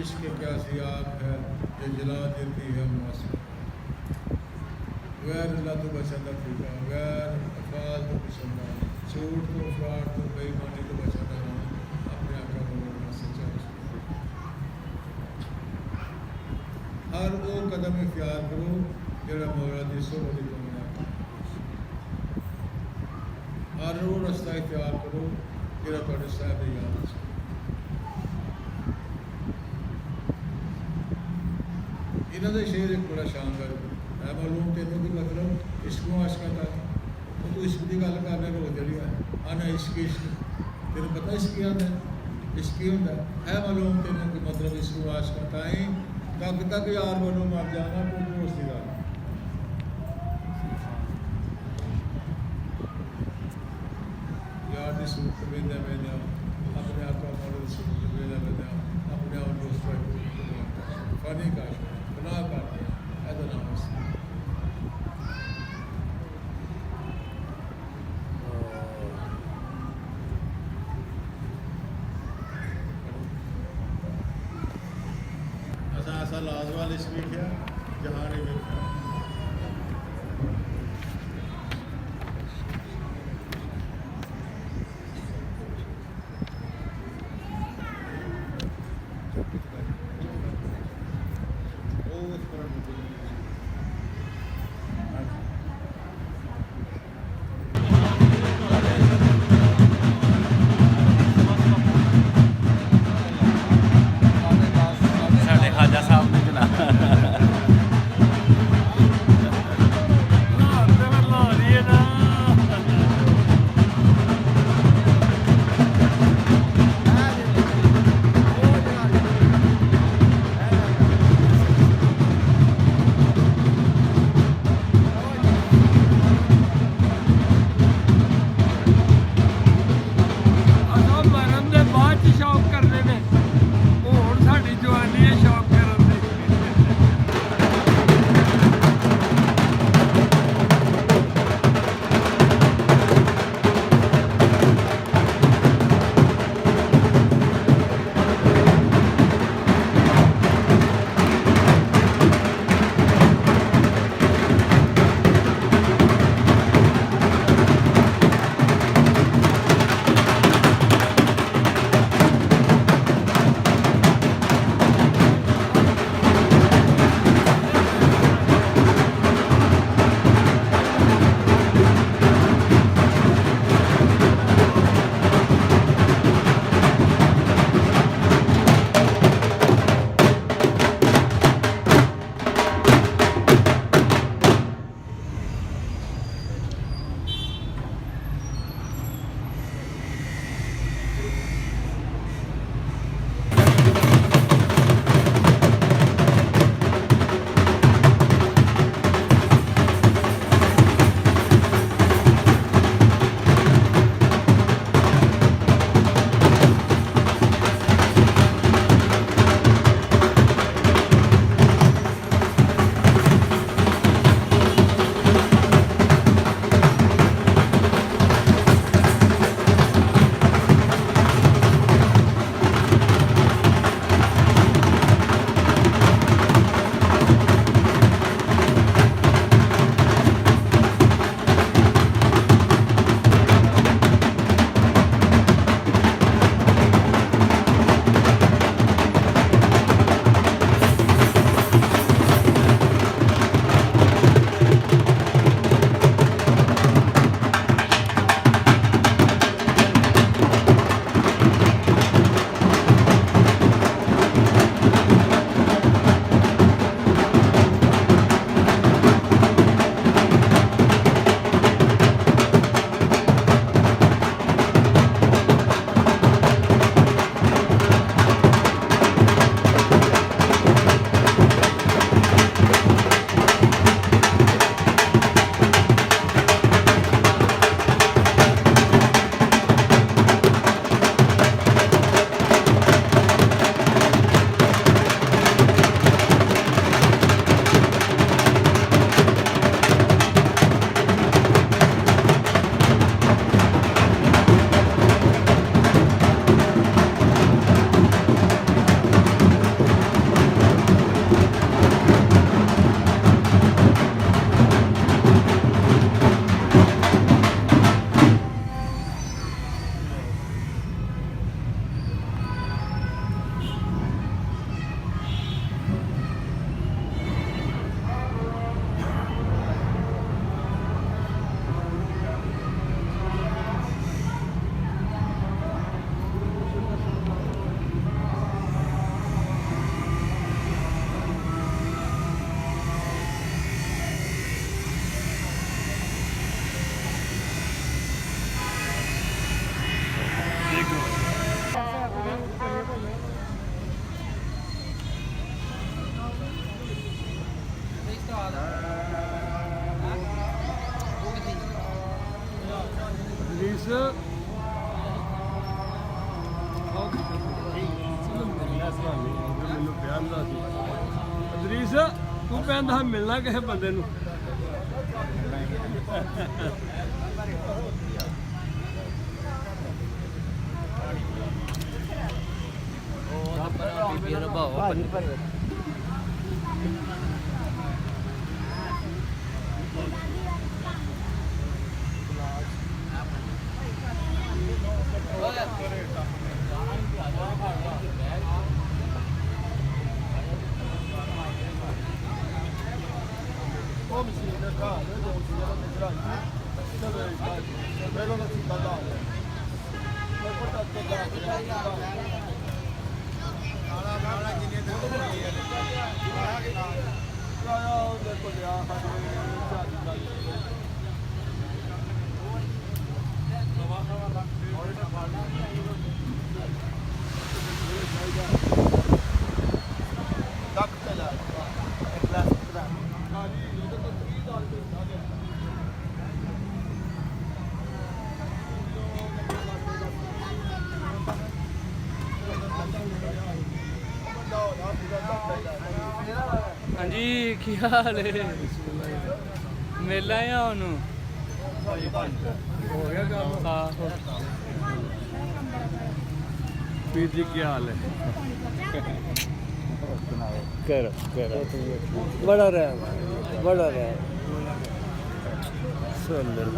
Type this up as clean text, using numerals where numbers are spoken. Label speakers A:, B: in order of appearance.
A: इश्क क्या सी आग है जो जला देती है मौसम। गैर अल्लाह तो बचाता फीका, गैर अफाल तो पसंदा, झूठ तो फ्रॉड तो बेईमानी तो बचाता ना अपने आका को सच्चा रसूल। हर वो कदम इख्तियार करो जरा मौला दी सोहबत दी दुनिया, हर वो रास्ता इख्तियार करो जरा तुहाडे साहिब दी याद च। इन्हों का शेर एक बड़ा शानदार है, मालूम तेनों की मतलब इश्कों आशका का तो तू इश्क की गल करने रो जड़ी है आना इश्क इश्क तेन पता इश्क की आंदा इश्क ही होंदा है मालूम तेनों की मतलब इश्कों आशका ताई तक तक यार बनो मर जाना कोई दोस्ती का यार की सूरत वेंदा वेंदा अपने आप को मौला की सूरत वेंदा वेंदा अपने आप दोस्त फनी का बना कर ऐसा नाम ऐसा लाजवाल इश्क लिखा जहाँ नहीं लिखा।
B: साढ़े खाजा साहब ने चला ਸੁਣਾਉਣੀ ਆ ਜੋ ਮੈਨੂੰ ਕਹਿੰਦਾ ਸੀ ਅਦਰੀਸ ਤੂੰ ਕਹਿੰਦਾ ਮਿਲਣਾ ਕਿਸੇ ਬੰਦੇ ਨੂੰ
C: ਹਾਂਜੀ ਕੀ ਹਾਲ ਹੈ ਮੇਲਾ ਆ ਉਹਨੂੰ
B: ਹੋ ਗਿਆ ਕੰਮ
C: ਆਹੋ
B: ਵੀਰ ਜੀ ਕੀ ਹਾਲ ਹੈ
C: ਕਰੋ
B: ਬੜਾ ਰਹਿ ਸੁੰਦਰ